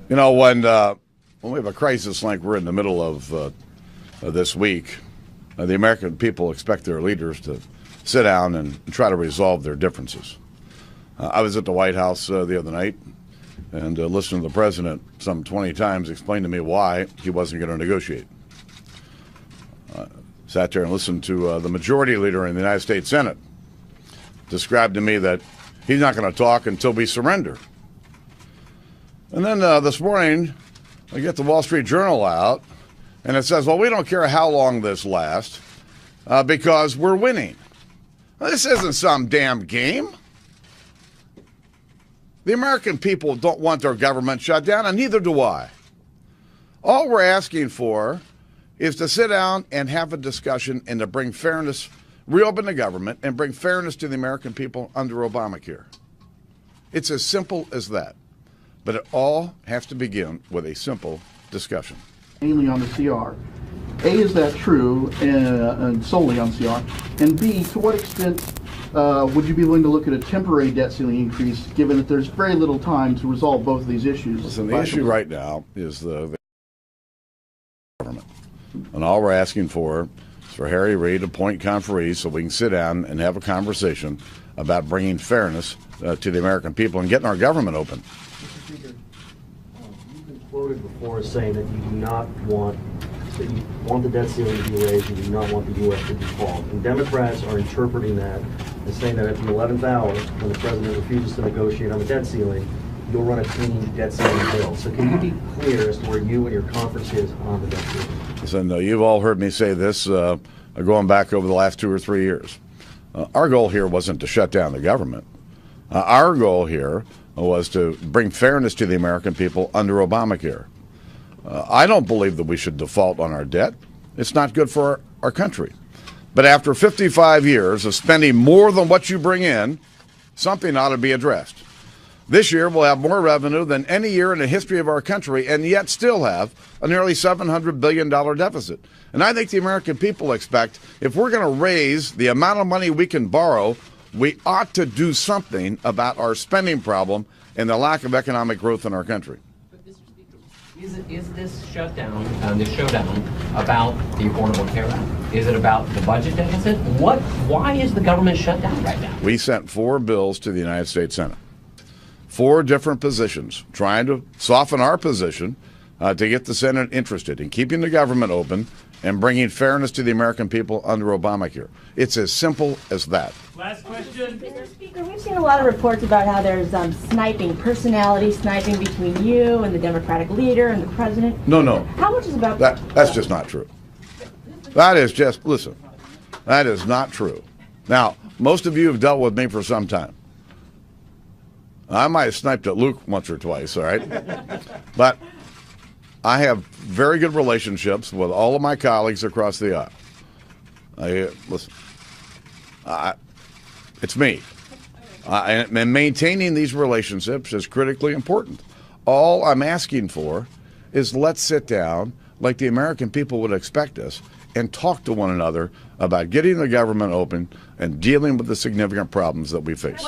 You know, when we have a crisis like we're in the middle of this week, the American people expect their leaders to sit down and try to resolve their differences. I was at the White House the other night and listened to the president some 20 times explain to me why he wasn't going to negotiate. Sat there and listened to the majority leader in the United States Senate describe to me that he's not going to talk until we surrender. And then this morning, I get the Wall Street Journal out, and it says, well, we don't care how long this lasts because we're winning. Well, this isn't some damn game. The American people don't want their government shut down, and neither do I. All we're asking for is to sit down and have a discussion and to bring fairness, reopen the government, and bring fairness to the American people under Obamacare. It's as simple as that. But it all has to begin with a simple discussion. Mainly on the CR. A, is that true, and solely on CR? And B, to what extent would you be willing to look at a temporary debt ceiling increase, given that there's very little time to resolve both of these issues? Listen, the issue right now is the government. And all we're asking for is for Harry Reid to appoint conferees so we can sit down and have a conversation about bringing fairness to the American people and getting our government open. Mr. Speaker, you've been quoted before as saying that you do not want, that you want the debt ceiling to be raised, you do not want the U.S. to default. And Democrats are interpreting that as saying that at the 11th hour, when the president refuses to negotiate on the debt ceiling, you'll run a clean debt ceiling bill. So can you be clear as to where you and your conference is on the debt ceiling? Listen, you've all heard me say this going back over the last 2 or 3 years. Our goal here wasn't to shut down the government. Our goal here was to bring fairness to the American people under Obamacare. I don't believe that we should default on our debt. It's not good for our country. But after 55 years of spending more than what you bring in, something ought to be addressed. This year we'll have more revenue than any year in the history of our country and yet still have a nearly $700 billion deficit. And I think the American people expect if we're going to raise the amount of money we can borrow, we ought to do something about our spending problem and the lack of economic growth in our country. But, Mr. Speaker, is this shutdown, this showdown, about the Affordable Care Act? Is it about the budget deficit? Why is the government shut down right now? We sent 4 bills to the United States Senate. 4 different positions, trying to soften our position to get the Senate interested in keeping the government open and bringing fairness to the American people under Obamacare. It's as simple as that. Last question. Mr. Speaker, we've seen a lot of reports about how there's personality sniping between you and the Democratic leader and the president. No. How much is about that? That's just not true. That is just, listen, that is not true. Now, most of you have dealt with me for some time. I might have sniped at Luke once or twice, all right? But I have very good relationships with all of my colleagues across the aisle. Listen, it's me. And maintaining these relationships is critically important. All I'm asking for is let's sit down like the American people would expect us and talk to one another about getting the government open and dealing with the significant problems that we face.